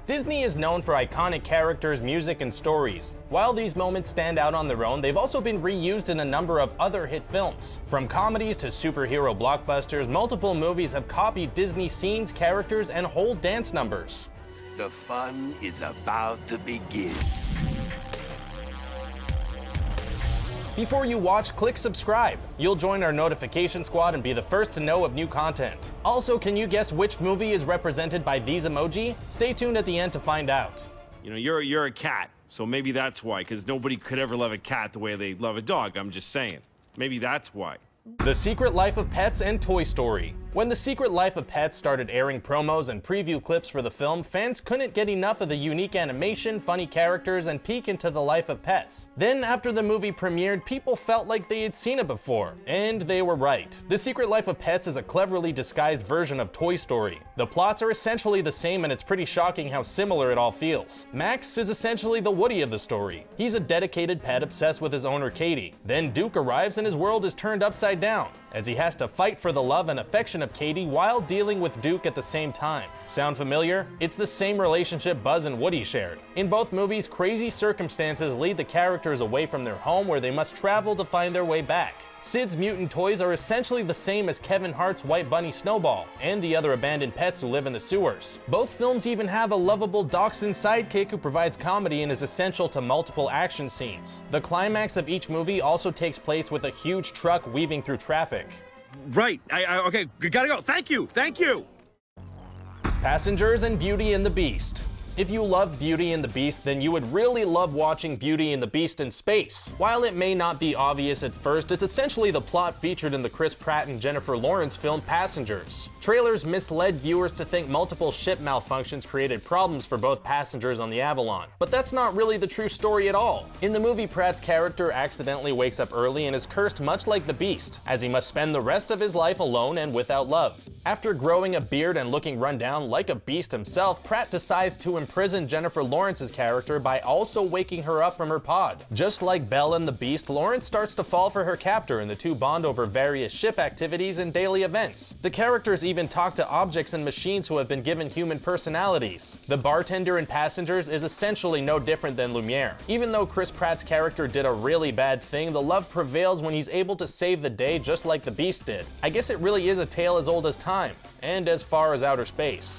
Disney is known for iconic characters, music, and stories. While these moments stand out on their own, they've also been reused in a number of other hit films. From comedies to superhero blockbusters, multiple movies have copied Disney scenes, characters, and whole dance numbers. The fun is about to begin. Before you watch, click subscribe. You'll join our notification squad and be the first to know of new content. Also, can you guess which movie is represented by these emoji? Stay tuned at the end to find out. You know, you're a cat, so maybe that's why, because nobody could ever love a cat the way they love a dog. I'm just saying. Maybe that's why. The Secret Life of Pets and Toy Story. When The Secret Life of Pets started airing promos and preview clips for the film, fans couldn't get enough of the unique animation, funny characters, and peek into the life of pets. Then, after the movie premiered, people felt like they had seen it before. And they were right. The Secret Life of Pets is a cleverly disguised version of Toy Story. The plots are essentially the same, and it's pretty shocking how similar it all feels. Max is essentially the Woody of the story. He's a dedicated pet obsessed with his owner Katie. Then Duke arrives and his world is turned upside down, as he has to fight for the love and affection of Katie while dealing with Duke at the same time. Sound familiar? It's the same relationship Buzz and Woody shared. In both movies, crazy circumstances lead the characters away from their home where they must travel to find their way back. Sid's mutant toys are essentially the same as Kevin Hart's White Bunny Snowball and the other abandoned pets who live in the sewers. Both films even have a lovable dachshund sidekick who provides comedy and is essential to multiple action scenes. The climax of each movie also takes place with a huge truck weaving through traffic. Right. Okay, gotta go. Thank you. Passengers and Beauty and the Beast. If you love Beauty and the Beast, then you would really love watching Beauty and the Beast in space. While it may not be obvious at first, it's essentially the plot featured in the Chris Pratt and Jennifer Lawrence film Passengers. Trailers misled viewers to think multiple ship malfunctions created problems for both passengers on the Avalon. But that's not really the true story at all. In the movie, Pratt's character accidentally wakes up early and is cursed much like the Beast, as he must spend the rest of his life alone and without love. After growing a beard and looking run down like a beast himself, Pratt decides to imprison Jennifer Lawrence's character by also waking her up from her pod. Just like Belle and the Beast, Lawrence starts to fall for her captor and the two bond over various ship activities and daily events. The characters even talk to objects and machines who have been given human personalities. The bartender in Passengers is essentially no different than Lumiere. Even though Chris Pratt's character did a really bad thing, the love prevails when he's able to save the day just like the Beast did. I guess it really is a tale as old as time, and as far as outer space.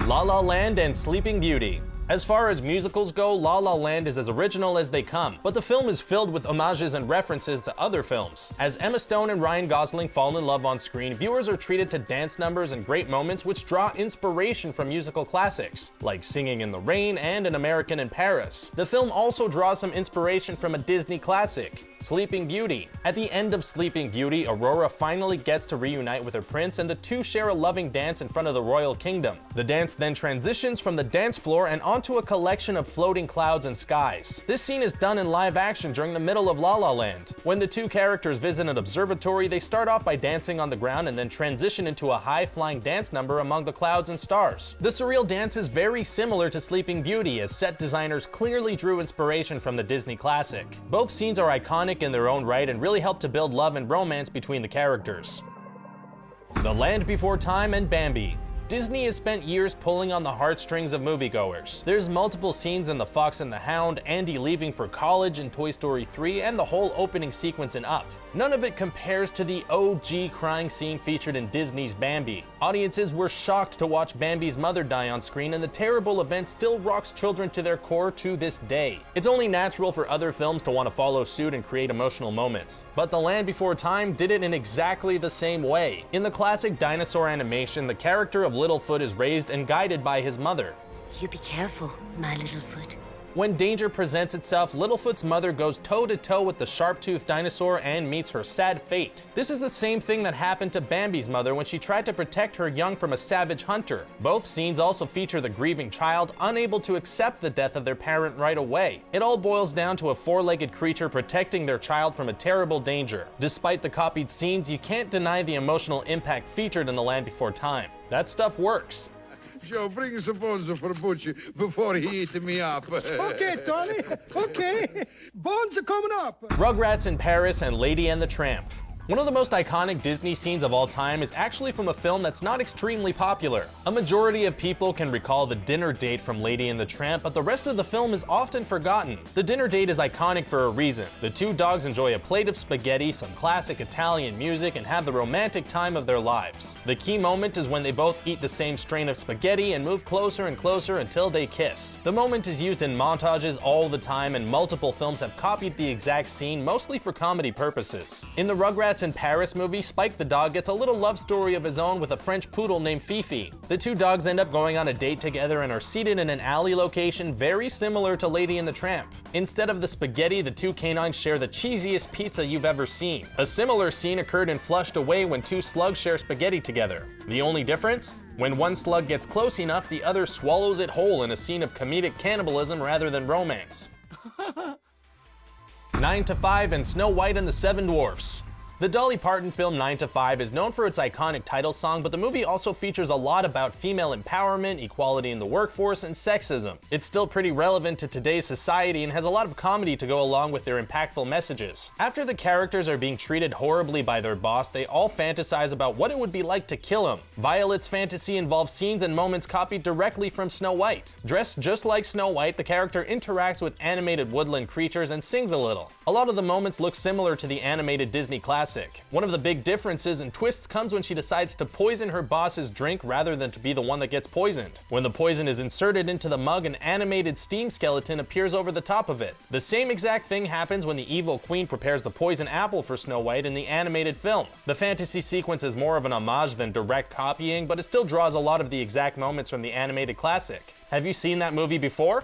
La La Land and Sleeping Beauty. As far as musicals go, La La Land is as original as they come, but the film is filled with homages and references to other films. As Emma Stone and Ryan Gosling fall in love on screen, viewers are treated to dance numbers and great moments which draw inspiration from musical classics, like Singing in the Rain and An American in Paris. The film also draws some inspiration from a Disney classic, Sleeping Beauty. At the end of Sleeping Beauty, Aurora finally gets to reunite with her prince and the two share a loving dance in front of the royal kingdom. The dance then transitions from the dance floor and onto a collection of floating clouds and skies. This scene is done in live action during the middle of La La Land. When the two characters visit an observatory, they start off by dancing on the ground and then transition into a high-flying dance number among the clouds and stars. The surreal dance is very similar to Sleeping Beauty, as set designers clearly drew inspiration from the Disney classic. Both scenes are iconic in their own right and really help to build love and romance between the characters. The Land Before Time and Bambi. Disney has spent years pulling on the heartstrings of moviegoers. There's multiple scenes in The Fox and the Hound, Andy leaving for college in Toy Story 3, and the whole opening sequence in Up. None of it compares to the OG crying scene featured in Disney's Bambi. Audiences were shocked to watch Bambi's mother die on screen, and the terrible event still rocks children to their core to this day. It's only natural for other films to want to follow suit and create emotional moments. But The Land Before Time did it in exactly the same way. In the classic dinosaur animation, the character of Littlefoot is raised and guided by his mother. You be careful, my Littlefoot. When danger presents itself, Littlefoot's mother goes toe-to-toe with the sharp-toothed dinosaur and meets her sad fate. This is the same thing that happened to Bambi's mother when she tried to protect her young from a savage hunter. Both scenes also feature the grieving child unable to accept the death of their parent right away. It all boils down to a four-legged creature protecting their child from a terrible danger. Despite the copied scenes, you can't deny the emotional impact featured in The Land Before Time. That stuff works. Joe, bring us a bonzo for Butcher before he eats me up. Okay, Tony. Okay. Bones are coming up. Rugrats in Paris and Lady and the Tramp. One of the most iconic Disney scenes of all time is actually from a film that's not extremely popular. A majority of people can recall the dinner date from Lady and the Tramp, but the rest of the film is often forgotten. The dinner date is iconic for a reason. The two dogs enjoy a plate of spaghetti, some classic Italian music, and have the romantic time of their lives. The key moment is when they both eat the same strain of spaghetti and move closer and closer until they kiss. The moment is used in montages all the time, and multiple films have copied the exact scene, mostly for comedy purposes. In the Rugrats in Paris movie, Spike the dog gets a little love story of his own with a French poodle named Fifi. The two dogs end up going on a date together and are seated in an alley location very similar to Lady and the Tramp. Instead of the spaghetti, the two canines share the cheesiest pizza you've ever seen. A similar scene occurred in Flushed Away when two slugs share spaghetti together. The only difference? When one slug gets close enough, the other swallows it whole in a scene of comedic cannibalism rather than romance. 9 to 5 and Snow White and the Seven Dwarfs. The Dolly Parton film 9 to 5 is known for its iconic title song, but the movie also features a lot about female empowerment, equality in the workforce, and sexism. It's still pretty relevant to today's society and has a lot of comedy to go along with their impactful messages. After the characters are being treated horribly by their boss, they all fantasize about what it would be like to kill him. Violet's fantasy involves scenes and moments copied directly from Snow White. Dressed just like Snow White, the character interacts with animated woodland creatures and sings a little. A lot of the moments look similar to the animated Disney classic. One of the big differences and twists comes when she decides to poison her boss's drink rather than to be the one that gets poisoned. When the poison is inserted into the mug, an animated steam skeleton appears over the top of it. The same exact thing happens when the evil queen prepares the poison apple for Snow White in the animated film. The fantasy sequence is more of an homage than direct copying, but it still draws a lot of the exact moments from the animated classic. Have you seen that movie before?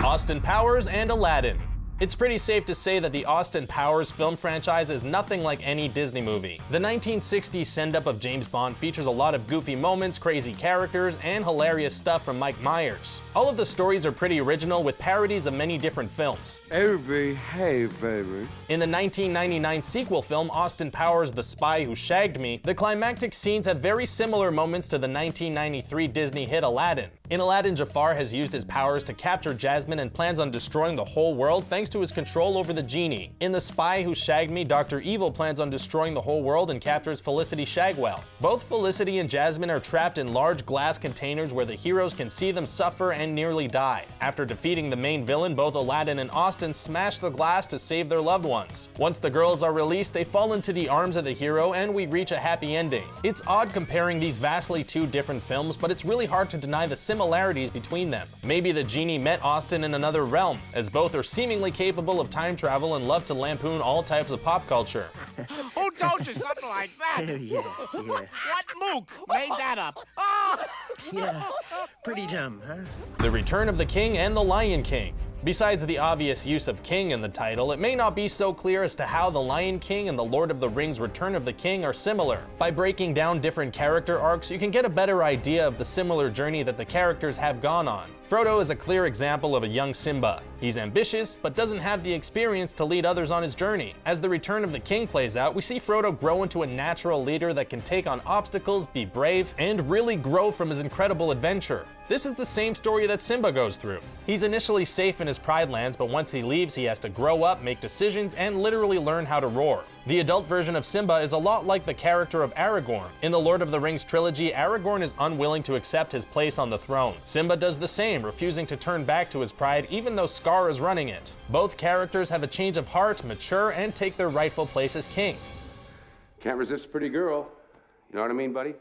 Austin Powers and Aladdin. It's pretty safe to say that the Austin Powers film franchise is nothing like any Disney movie. The 1960s send-up of James Bond features a lot of goofy moments, crazy characters, and hilarious stuff from Mike Myers. All of the stories are pretty original, with parodies of many different films. Hey, baby. In the 1999 sequel film, Austin Powers: The Spy Who Shagged Me, the climactic scenes have very similar moments to the 1993 Disney hit Aladdin. In Aladdin, Jafar has used his powers to capture Jasmine and plans on destroying the whole world thanks to his control over the genie. In The Spy Who Shagged Me, Dr. Evil plans on destroying the whole world and captures Felicity Shagwell. Both Felicity and Jasmine are trapped in large glass containers where the heroes can see them suffer and nearly die. After defeating the main villain, both Aladdin and Austin smash the glass to save their loved ones. Once the girls are released, they fall into the arms of the hero and we reach a happy ending. It's odd comparing these vastly two different films, but it's really hard to deny the similarities between them. Maybe the genie met Austin in another realm, as both are seemingly capable of time travel and love to lampoon all types of pop culture. Who told you something like that? Yeah. What mook made that up? Oh! Yeah, pretty dumb, huh? The Return of the King and the Lion King. Besides the obvious use of king in the title, it may not be so clear as to how The Lion King and The Lord of the Rings: Return of the King are similar. By breaking down different character arcs, you can get a better idea of the similar journey that the characters have gone on. Frodo is a clear example of a young Simba. He's ambitious, but doesn't have the experience to lead others on his journey. As The Return of the King plays out, we see Frodo grow into a natural leader that can take on obstacles, be brave, and really grow from his incredible adventure. This is the same story that Simba goes through. He's initially safe in his Pride Lands, but once he leaves, he has to grow up, make decisions, and literally learn how to roar. The adult version of Simba is a lot like the character of Aragorn. In the Lord of the Rings trilogy, Aragorn is unwilling to accept his place on the throne. Simba does the same, refusing to turn back to his pride even though Scar is running it. Both characters have a change of heart, mature, and take their rightful place as king. Can't resist a pretty girl. You know what I mean, buddy?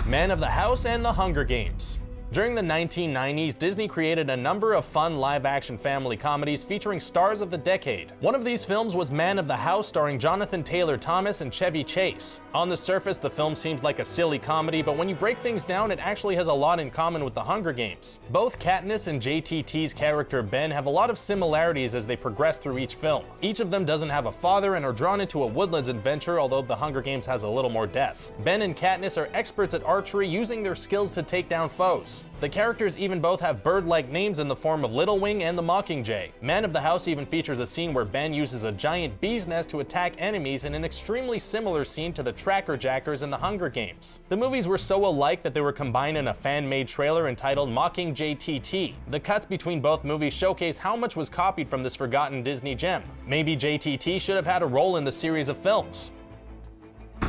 Man of the House and The Hunger Games. During the 1990s, Disney created a number of fun live-action family comedies featuring stars of the decade. One of these films was Man of the House, starring Jonathan Taylor Thomas and Chevy Chase. On the surface, the film seems like a silly comedy, but when you break things down, it actually has a lot in common with The Hunger Games. Both Katniss and JTT's character Ben have a lot of similarities as they progress through each film. Each of them doesn't have a father and are drawn into a woodlands adventure, although The Hunger Games has a little more depth. Ben and Katniss are experts at archery, using their skills to take down foes. The characters even both have bird-like names in the form of Little Wing and the Mockingjay. Man of the House even features a scene where Ben uses a giant bee's nest to attack enemies in an extremely similar scene to the Tracker Jackers in The Hunger Games. The movies were so alike that they were combined in a fan-made trailer entitled Mockingjay TT. The cuts between both movies showcase how much was copied from this forgotten Disney gem. Maybe JTT should have had a role in the series of films.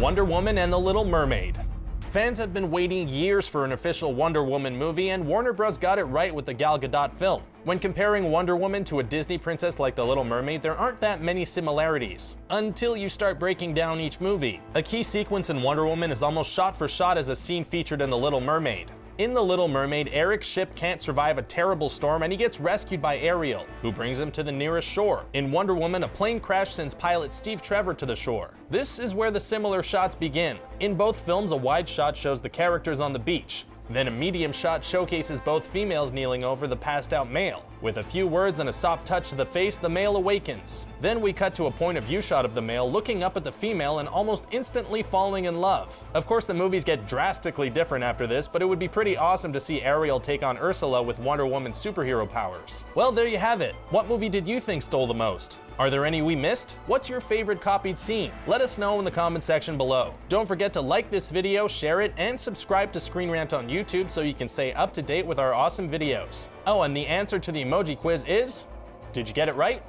Wonder Woman and the Little Mermaid. Fans have been waiting years for an official Wonder Woman movie, and Warner Bros. Got it right with the Gal Gadot film. When comparing Wonder Woman to a Disney princess like the Little Mermaid, there aren't that many similarities, until you start breaking down each movie. A key sequence in Wonder Woman is almost shot for shot as a scene featured in the Little Mermaid. In The Little Mermaid, Eric's ship can't survive a terrible storm and he gets rescued by Ariel, who brings him to the nearest shore. In Wonder Woman, a plane crash sends pilot Steve Trevor to the shore. This is where the similar shots begin. In both films, a wide shot shows the characters on the beach. Then a medium shot showcases both females kneeling over the passed out male. With a few words and a soft touch to the face, the male awakens. Then we cut to a point of view shot of the male looking up at the female and almost instantly falling in love. Of course, the movies get drastically different after this, but it would be pretty awesome to see Ariel take on Ursula with Wonder Woman's superhero powers. Well, there you have it. What movie did you think stole the most? Are there any we missed? What's your favorite copied scene? Let us know in the comment section below. Don't forget to like this video, share it, and subscribe to Screen Rant on YouTube so you can stay up to date with our awesome videos. Oh, and the answer to the emoji quiz is, did you get it right?